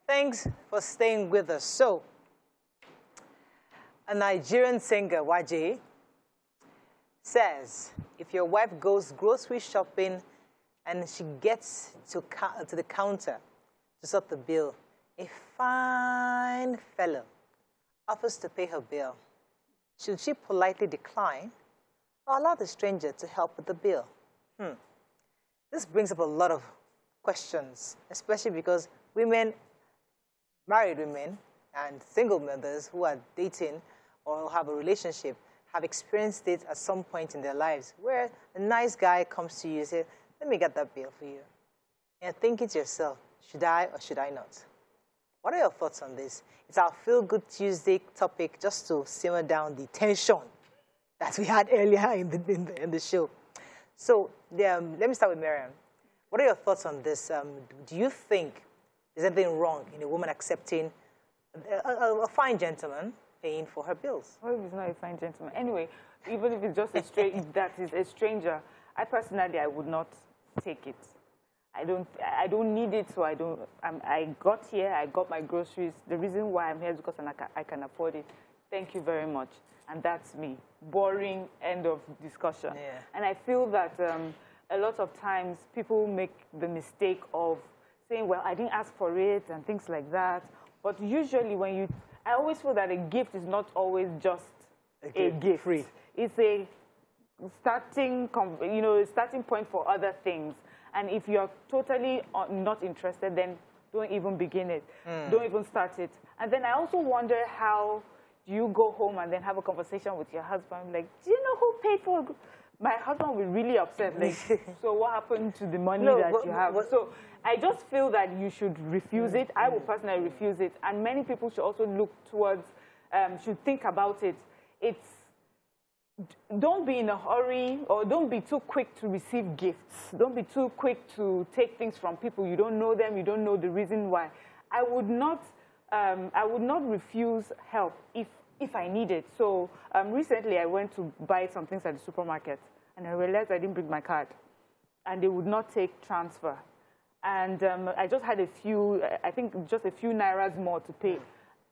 Thanks for staying with us. So, a Nigerian singer, Waje, says if your wife goes grocery shopping and she gets to the counter to sort the bill, a fine fellow offers to pay her bill, should she politely decline or allow the stranger to help with the bill? This brings up a lot of questions, especially because women, married women, and single mothers who are dating or have a relationship have experienced it at some point in their lives where a nice guy comes to you and says, let me get that bill for you. And you're thinking to yourself, should I or should I not? What are your thoughts on this? It's our Feel Good Tuesday topic, just to simmer down the tension that we had earlier in the show. So let me start with Miriam. What are your thoughts on this? Do you think there's anything wrong in a woman accepting a fine gentleman paying for her bills? Well, if it's not a fine gentleman. Anyway, even if it's just a stranger, I personally, I would not take it. I don't need it, so I got here, I got my groceries. The reason why I'm here is because I can afford it. Thank you very much. And that's me. Boring, end of discussion. Yeah. And I feel that a lot of times people make the mistake of saying, well, I didn't ask for it and things like that. But usually when I always feel that a gift is not always just a gift. Free. It's a starting point for other things. And if you're totally not interested, then don't even begin it. Don't even start it. And then I also wonder how you go home and then have a conversation with your husband, like, do you know who paid for it? My husband will be really upset, like, so what happened to the money that you have? So I just feel that you should refuse it. I will personally refuse it. And many people should also look towards, should think about it. Don't be in a hurry, or don't be too quick to receive gifts. Don't be too quick to take things from people. You don't know them. You don't know the reason why. I would not refuse help if I need it. So recently I went to buy some things at the supermarket, and I realized I didn't bring my card, and they would not take transfer. And I just had I think just a few nairas more to pay.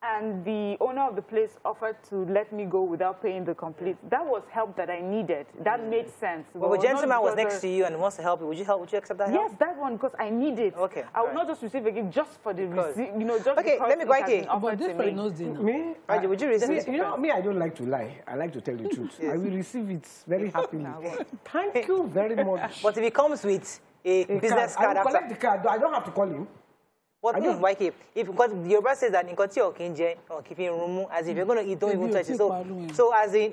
And the owner of the place offered to let me go without paying the complete. That was help that I needed. That made sense. Well, the gentleman was next to you and wants to help you. Would you help? Would you accept that help? Yes, that one, because I need it. Okay. I would not just receive a gift just for the receipt, just okay, let me go again. But this for knows me? Waje, would you receive? You know, me, I don't like to lie. I like to tell the truth. Yes. I will receive it very happily. Thank you very much. But if he comes with a business card, I will collect the card. I don't have to call him. What means why keep? Because your brother says that in Koti or Kinje or keeping room, as if you're going to eat, don't even touch it. So as in,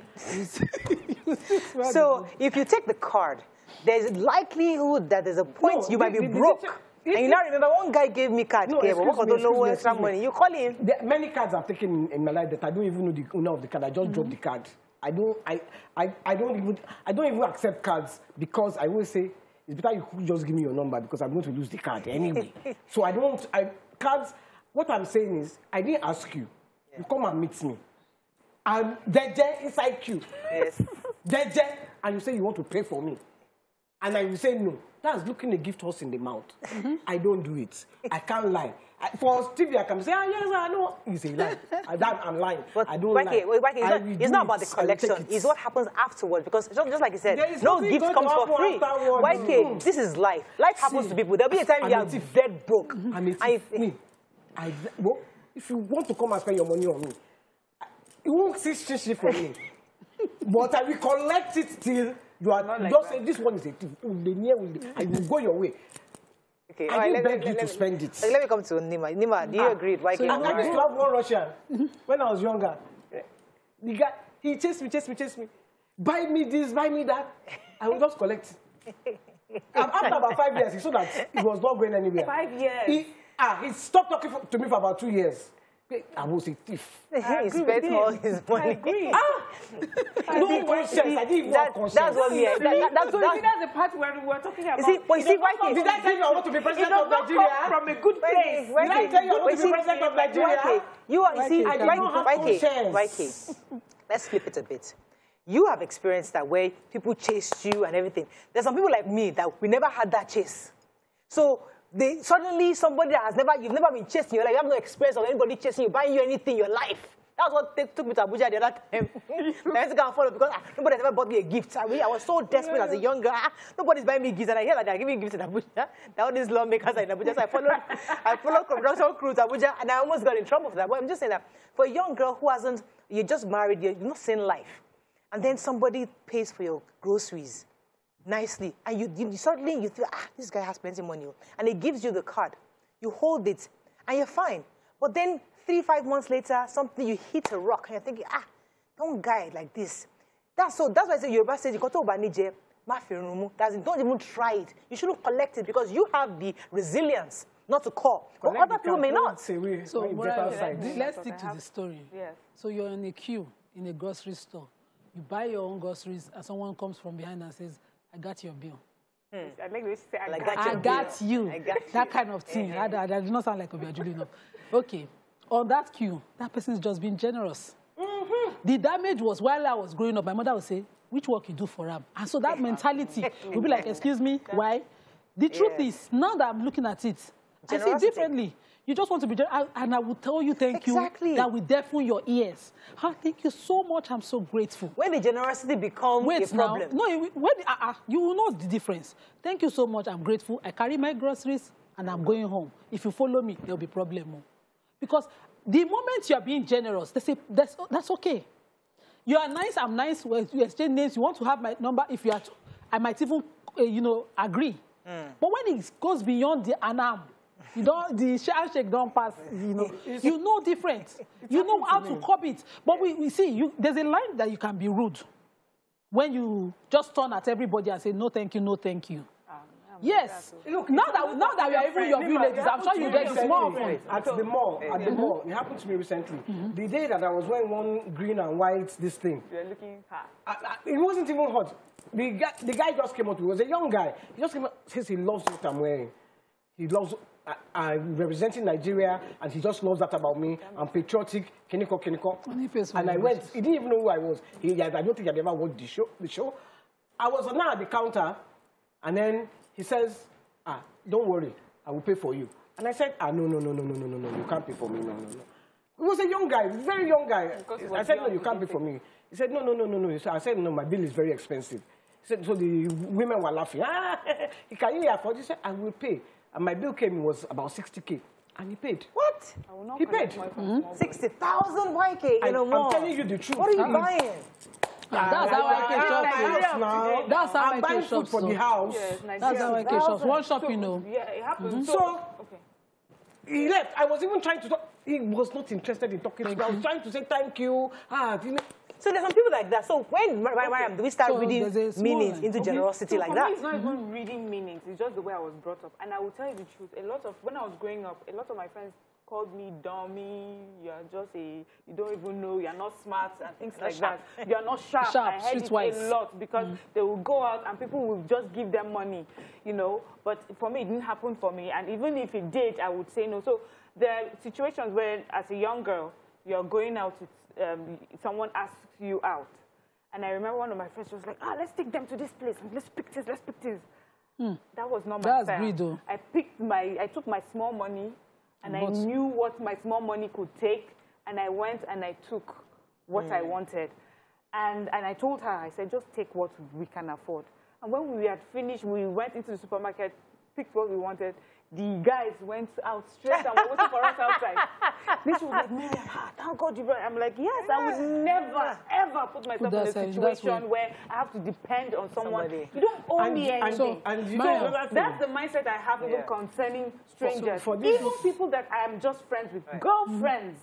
so if you take the card, there's likelihood that there's a point you might be broke. And you now remember one guy gave me card. You call him. Many cards I've taken in my life that I don't even know the owner of the card. I just drop the card. I don't even accept cards because I always say, it's better you just give me your number because I'm going to lose the card anyway. So cards, what I'm saying is, I didn't ask you. Yeah. You come and meet me. I'm Deje inside you. Yes. Deje, and you say you want to pay for me. And I will say no. That's looking a gift horse in the mouth. I don't do it. I can't lie. For Stevie, I can say, yes, I know. You say lie. I'm lying. But I don't lie. It's not about the collection. It's what happens afterwards. Because just like you said, no gift comes for free. YK, this is life. Life happens to people. There'll be a time you are dead broke. If you want to come and spend your money on me, you won't see shit from me. But I will collect it till you are not just say this one is a thief. I will go your way. Okay, I didn't beg you to spend it. Let me come to Nima. Nima, do you agree? Why so I used to have one Russian when I was younger. The guy, he chased me. Buy me this, buy me that. I will just collect it. After about 5 years, he saw that it was not going anywhere. 5 years? He stopped talking to me for about 2 years. I was a thief. He spent all his money. I agree. No conscience. I didn't even have conscience. That's what we are. That's the part where we're talking about. Did I tell you I want to be president of Nigeria? From a good place. Did I tell you I want to be president of Nigeria? I don't have conscience. Let's flip it a bit. You have experienced that where people chased you and everything. There's some people like me that we never had that chase. So Suddenly somebody that you've never been chasing, you have no experience of anybody chasing you, buying you anything in your life. That's what took me to Abuja the other time. I had to go and follow because nobody has ever bought me a gift. I was so desperate as a young girl. Nobody's buying me gifts, and I hear that they're giving gifts in Abuja. That all these lawmakers are in Abuja. So I followed construction crews to Abuja, and I almost got in trouble for that. But I'm just saying that for a young girl who you're just married, you're not seeing life, and then somebody pays for your groceries nicely, and you suddenly you feel, this guy has plenty of money, and he gives you the card. You hold it, and you're fine. But then 3-5 months later, you hit a rock, and you're thinking, don't guide like this. That's why I say Yoruba says, don't even try it. You shouldn't collect it because you have the resilience not to call. But other people may not. So let's stick to the story. Yes. So you're in a queue in a grocery store. You buy your own groceries, and someone comes from behind and says, I got your bill. I like the way you say, I got you. That kind of thing. That does not sound like Obiajulu enough. Okay. On that queue, that person is just being generous. The damage was while I was growing up, my mother would say, which work you do for him? And so that mentality would be like, excuse me, why? The truth is, now that I'm looking at it, I see it differently. You just want to be generous, and I will tell you thank you that will deafen your ears. Thank you so much. I'm so grateful. When the generosity becomes a problem. No, you will know the difference. Thank you so much. I'm grateful. I carry my groceries, and I'm going home. If you follow me, there'll be problem. Because the moment you are being generous, they say, that's okay. You are nice, I'm nice, we exchange names, you want to have my number, if you are, I might even, agree. But when it goes beyond the anam, the handshake don't pass, you know different. You know how to cop it. But we see, there's a line that you can be rude. When you just turn at everybody and say, no, thank you, no, thank you. Yes. Look, now that we are even your villages, I'm sure you get this more often. At the mall, it happened to me recently. The day that I was wearing one green and white, this thing. You're looking hot. It wasn't even hot. The guy just came up. He was a young guy. He just came up, says he loves what I'm wearing. He loves, I'm representing Nigeria, and he just loves that about me. I'm patriotic, Keniko. And I went, he didn't even know who I was. I don't think I'd ever watched the show. I was now at the counter, and then he says, don't worry, I will pay for you. And I said, no, you can't pay for me, no. He was a young guy, very young guy. I said, no, you can't pay for me. He said, no. I said, no, my bill is very expensive. He said, so the women were laughing. Can you afford it? He said, I will pay. And my bill came, it was about 60K. And he paid. What? He paid. 60,000 YK, I'm telling you the truth. What are you buying? That's how I can shop. That's how I can shop for the house. Yes, that's how I can shop. One shop, Yeah, it happens. So he left. I was even trying to talk. He was not interested in talking to me. I was trying to say thank you. So there's some people like that. So when, Mariam, do we start reading meanings into generosity like that? For me, it's not even reading meanings. It's just the way I was brought up. And I will tell you the truth. When I was growing up, a lot of my friends called me dummy, you're just you don't even know, you're not smart, and things like that. You're not sharp. I heard it a lot because they will go out and people will just give them money, But for me, it didn't happen for me. And even if it did, I would say no. So there are situations where, as a young girl, you're going out, someone asks you out. And I remember one of my friends was like, let's take them to this place. Let's pick this. That was not my style. Great, though. I took my small money, and I knew what my small money could take, and I went and I took what I wanted. And I told her, I said, just take what we can afford. And when we had finished, we went into the supermarket, picked what we wanted. The guys went out straight and were waiting for us outside. Then she was like, Miriam, thank God you brought it. I'm like, yes, I would never, ever put myself in a situation where I have to depend on someone. You don't owe me anything. That's the mindset I have even concerning strangers. Even people that I am just friends with, girlfriends.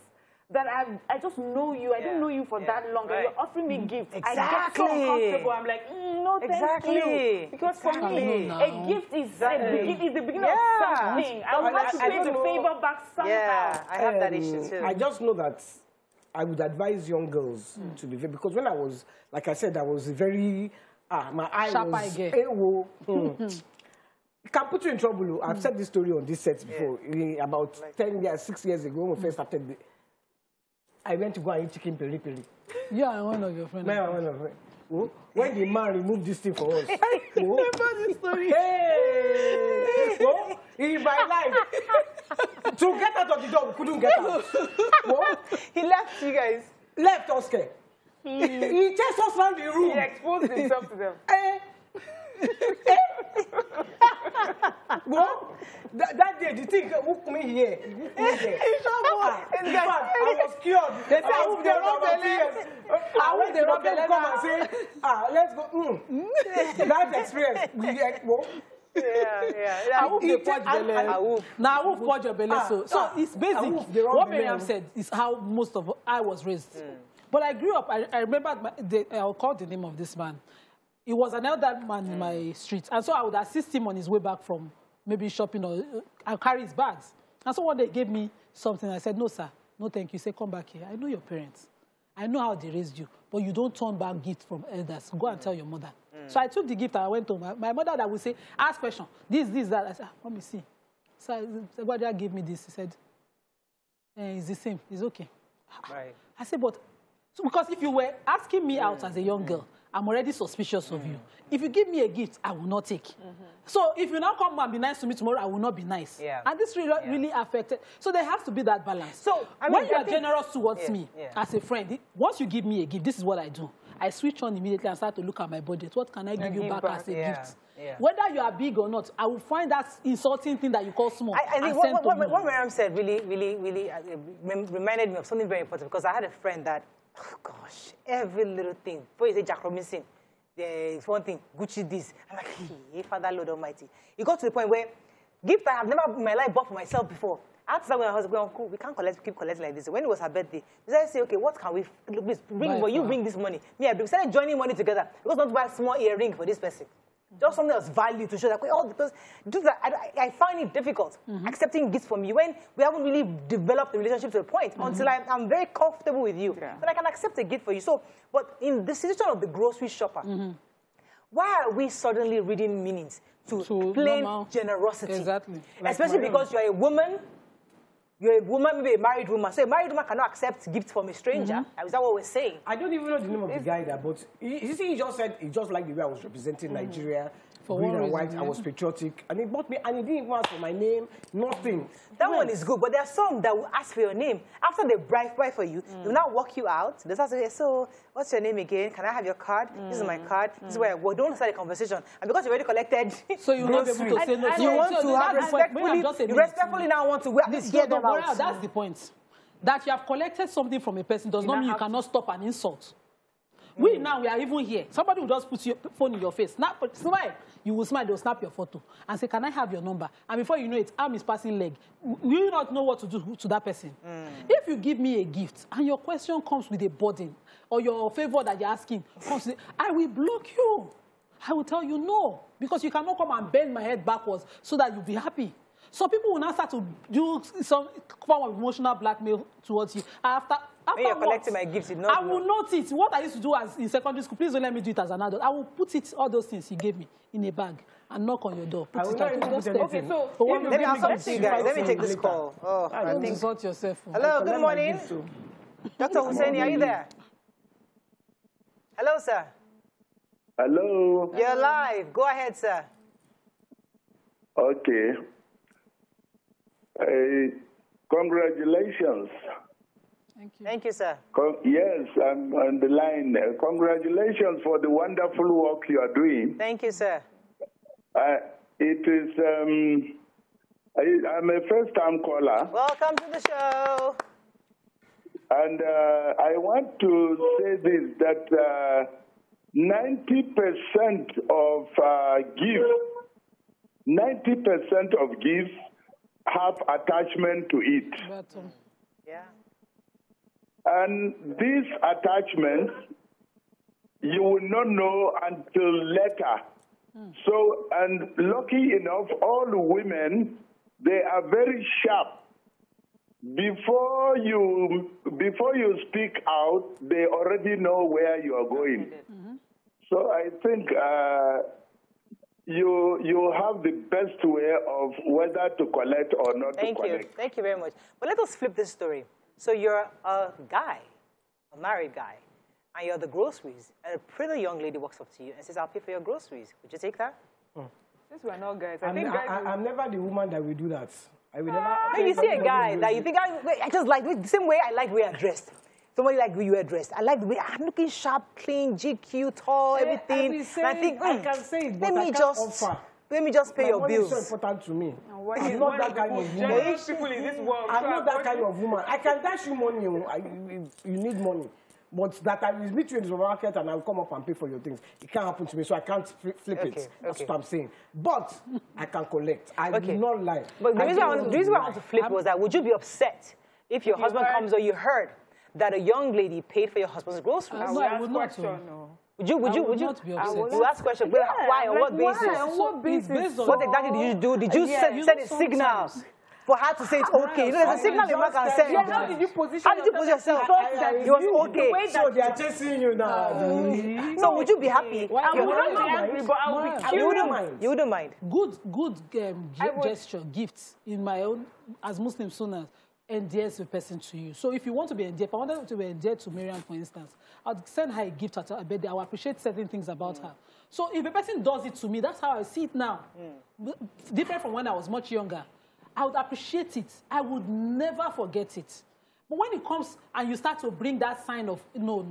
That I just know you. I didn't know you for that long. And you're offering me gifts. I get so uncomfortable. I'm like, no, thank you. Because for me, a gift is the beginning of something. I will have to pay the favor back somehow. Yeah, I have that issue too. I just know that I would advise young girls to be very, because when I was, like I said, I was very, my eye was, it can put you in trouble. I've said this story on this set before. About 6 years ago, when we first started. I went to go and eat chicken peri-peri. Yeah, one of your friends. One of them. when the man removed this thing for us. Remember this story? Hey! In my life, to get out of the door, we couldn't get out. He left you guys. Left us, He chased us around the room. He exposed himself to them. That day, the thing hooked me here. In fact, I was cured. They say, I hope they rub their legs. I went to come and say, let's go. That experience. I hope they purge belly. Now, I hope purge your belly. So it's basic. What Miriam said is how most of I was raised. But I grew up, I remember, I'll call the name of this man. He was an elder man in my street. And so I would assist him on his way back from maybe shopping or I'll carry his bags. And so one day he gave me something. I said, no, sir, no, thank you. He said, come back here. I know your parents. I know how they raised you. But you don't turn back gifts from elders. Go and tell your mother. So I took the gift and I went home. My mother that would say, ask question, this, that. I said, let me see. So Waje gave me this. He said, it's the same. It's okay. Right. I said, but, so because if you were asking me out as a young girl, I'm already suspicious of you. If you give me a gift, I will not take. So if you now come and be nice to me tomorrow, I will not be nice. And this really affected. So there has to be that balance. So when you are generous towards me as a friend, once you give me a gift, this is what I do. I switch on immediately and start to look at my budget. What can I give you back as a gift? Whether you are big or not, I will find that insulting thing that you call small. I think what Miriam said really reminded me of something very important, because I had a friend that, oh gosh, every little thing. Before you say Jack Robinson, there's one thing, Gucci this. I'm like, hey, Father Lord Almighty. It got to the point where gift I have never in my life bought for myself before. I had to start with my husband, Uncle, we can't keep collecting like this. When it was her birthday, we started saying, okay, what can we, please, you bring this money. Me, we started joining money together. Because not to buy a small earring for this person. Just something that's value to show that, because I find it difficult accepting gifts from you when we haven't really developed the relationship to a point until I'm very comfortable with you. But I can accept a gift for you. So, but in the situation of the grocery shopper, why are we suddenly reading meanings to plain generosity? Exactly. Especially because you're a woman, maybe a married woman. So a married woman cannot accept gifts from a stranger. Is that what we're saying? I don't even know the name of the guy there, but he just said he just liked the way I was representing Nigeria. For green and white, I was patriotic. And he bought me, and he didn't even ask for my name, nothing. That one is good, but there are some that will ask for your name. After they bribe for you, they will not walk you out. They start to say, so, what's your name again? Can I have your card? This is my card. This is where I work. Don't start a conversation. And because you already collected... So you will not be able to say no. You want to have respectfully... You respectfully now want to hear them out. That's the point. That you have collected something from a person does not mean you cannot stop an insult. We are even here. Somebody will just put your phone in your face. Smile. You will smile, they'll snap your photo and say, can I have your number? And before you know it, arm is passing leg. You will not know what to do to that person. If you give me a gift and your question comes with a burden or your favor that you're asking, I will block you. I will tell you no, because you cannot come and bend my head backwards so that you'll be happy. So people will now start to do some form of emotional blackmail towards you. After when you're collecting my gifts, I will note it. What I used to do in secondary school, please don't let me do it as an adult. I will put it, all those things you gave me, in a bag and knock on your door. Put it at okay, so let me answer to you guys. Let me take this call. I think insult yourself. Hello, good morning. Dr. Hussaini, are you there? Hello, sir. Hello. You're live. Go ahead, sir. Okay. Congratulations. Thank you. Thank you, sir. Yes, I'm on the line. Congratulations for the wonderful work you are doing. Thank you, sir. It is, I'm a first-time caller. Welcome to the show. And I want to say this, that 90% of gifts have attachment to it. Yeah. And these attachments, you will not know until later. So, and lucky enough, all women, they are very sharp. Before you speak out, they already know where you are going. So I think you have the best way of whether to collect or not to collect. Thank you very much. But let us flip this story. So you're a guy, a married guy, and you're the groceries, and a pretty young lady walks up to you and says, I'll pay for your groceries. Would you take that? Since we're not guys, I'm never the woman that will do that. I will never. When you see a guy that you think, I just like the same way I like the way you're dressed. Somebody like the way you are dressed. I like the way I'm looking sharp, clean, GQ, tall, everything. And I think I can say it, but let me I can't just offer. let me just pay your bills. It's so important to me. I'm not that kind of woman. People in this world. I'm not that kind of woman. I can dash you money. You need money. But that I will meet you in the supermarket and I'll come up and pay for your things. It can't happen to me, so I can't flip it. That's what I'm saying. But I can collect. I will not lie. But the reason why I want to flip was that would you be upset if your husband comes or you heard that a young lady paid for your husband's groceries? No, I would not. Would you not be upset. You ask question, why? On what basis? On what basis? What exactly did you do? Did you send a signal for her to say it's okay? You know, there's a signal a man can send. How did you position yourself? It was okay. So they are chasing you now. So would you be happy? I would not be angry, but I would be curious. You wouldn't mind. Good gesture, gifts in my own, as Muslim sunnah, endears a person to you. So if you want to be endeared, if I wanted to be endeared to Miriam, for instance, I'd send her a gift at her birthday. I would appreciate certain things about her. So if a person does it to me, that's how I see it now. Different from when I was much younger. I would appreciate it. I would never forget it. But when it comes and you start to bring that sign of, no.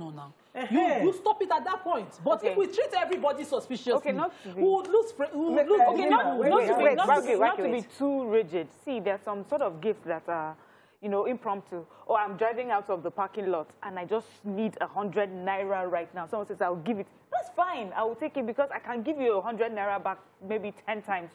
You stop it at that point. But if we treat everybody suspiciously, not we would lose... not to be too rigid. See, there's some sort of gifts that are, impromptu. Or I'm driving out of the parking lot and I just need 100 naira right now. Someone says, I'll give it. That's fine. I will take it because I can give you 100 naira back maybe 10 times,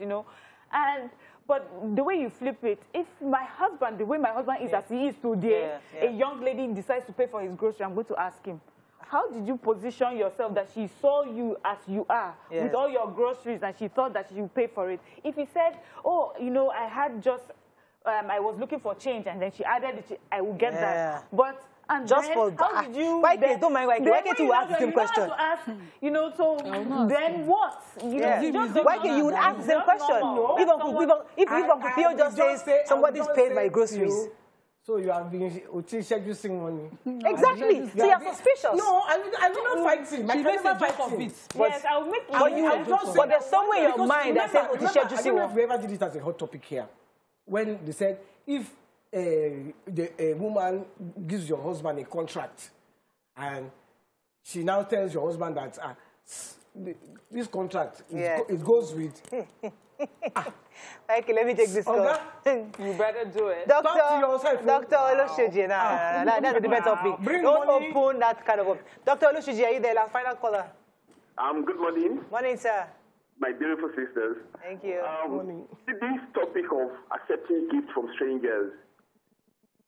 But the way you flip it, if my husband, the way my husband is as he is today, a young lady decides to pay for his grocery, I'm going to ask him, how did you position yourself that she saw you as you are with all your groceries and she thought that she would pay for it? If he said, I had just, I was looking for change and then she added it, I will get that. But and just for how did you? Why don't mind why can't you ask the same question? Then what? Why can't you ask the same question? If Uncle Theo just says somebody's paid my groceries. So you have been seducing money. Exactly. So you're suspicious. No, I will not fight him. She makes a joke of it. Yes, I will make but there's somewhere in your mind that says I don't know if we ever did it as a hot topic here. When they said, if a woman gives your husband a contract and she now tells your husband that this contract, it goes with... Okay, let me take this call. You better do it. Doctor Olushiji, that's a different topic. Don't open that kind of up. Dr. Olushiji, are you there? Our final caller. Good morning. Morning, sir. My beautiful sisters. Thank you. This topic of accepting gifts from strangers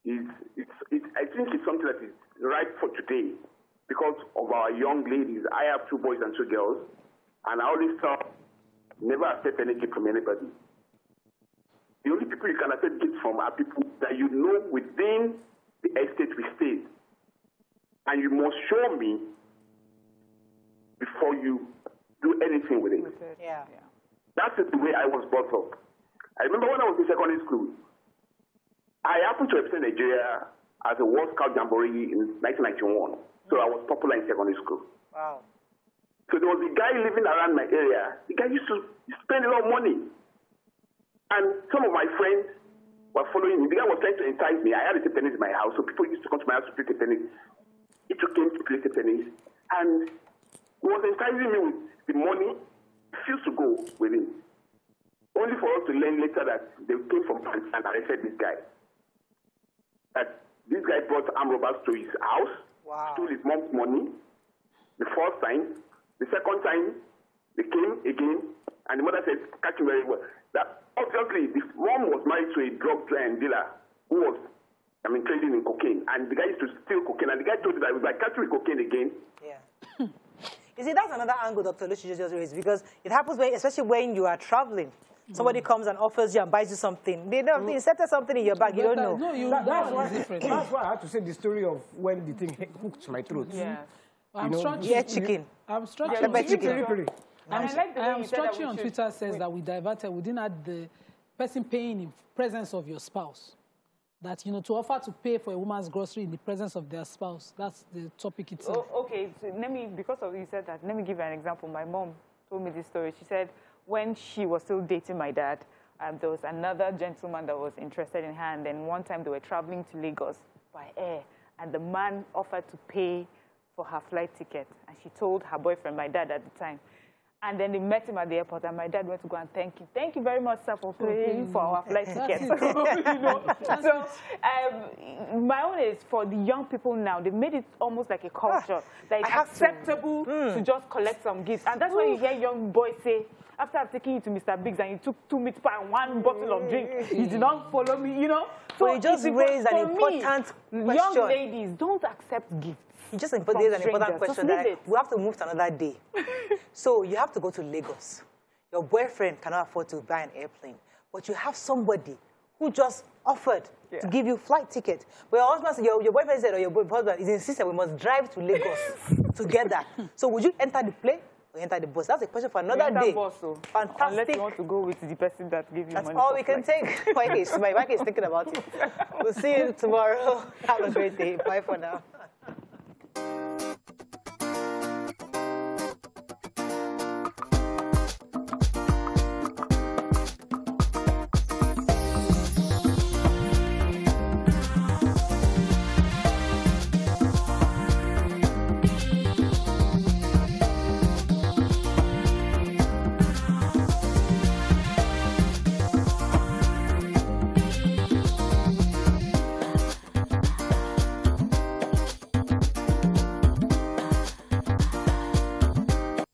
I think it's something that is right for today because of our young ladies. I have 2 boys and 2 girls, and I always tell never accept any gift from anybody. The only people you can accept gifts from are people that you know within the estate we stay. And you must show me before you do anything with it. Yeah. That's the way I was brought up. I remember when I was in secondary school, I happened to represent Nigeria as a World Scout Jamboree in 1991. So I was popular in secondary school. Wow. So there was a guy living around my area. The guy used to spend a lot of money. And some of my friends were following him. The guy was trying to entice me. I had a table tennis in my house, so people used to come to my house to play table tennis. He took him to play table tennis. And he was enticing me with the money. He refused to go with him. Only for us to learn later that they came from France and arrested this guy. That this guy brought armed robbers to his house, stole his mom's money. The first time. The second time, they came again, and the mother said, catch him very well. That obviously, the mom was married to a drug dealer who was, trading in cocaine. And the guy used to steal cocaine. And the guy told me that if I catch you with cocaine again. Yeah. You see, that's another angle Dr. Lucy just raised, because it happens, especially when you are traveling. Somebody comes and offers you and buys you something. They don't inserted something in your bag. You don't know. No, that's why I had to say the story of when the thing hooked my throat. Yeah. I'm stretching. Yeah, chicken. I'm stretching. I'm stretching on Twitter says that we diverted. We didn't add the person paying in presence of your spouse. that, you know, to offer to pay for a woman's grocery in the presence of their spouse. That's the topic itself. Oh, okay, so because of you said that, let me give you an example. My mom told me this story. She said when she was still dating my dad, there was another gentleman that was interested in her, and then one time they were traveling to Lagos by air, and the man offered to pay for her flight ticket, and she told her boyfriend, my dad at the time. And then they met him at the airport, and my dad went to go and thank him. Thank you very much, sir, for paying for our flight ticket. You know? So my own is for the young people now. They made it almost like a culture that it's acceptable to just collect some gifts. And that's why you hear young boys say, after I've taken you to Mr. Biggs and you took 2 meat pie and 1 bottle of drink, you did not follow me, you know? So you just raised an important question. Young ladies, don't accept gifts. You just raised an important question that we have to move to another day. So you have to go to Lagos. Your boyfriend cannot afford to buy an airplane, but you have somebody who just offered to give you flight ticket. But your husband, your boyfriend said, or your husband is insisting we must drive to Lagos together. So would you enter the plane or enter the bus? That's a question for another day. Bus, so. Fantastic. Unless you want to go with the person that gives you money. That's all we can take. My wife is thinking about it. We'll see you tomorrow. Have a great day. Bye for now.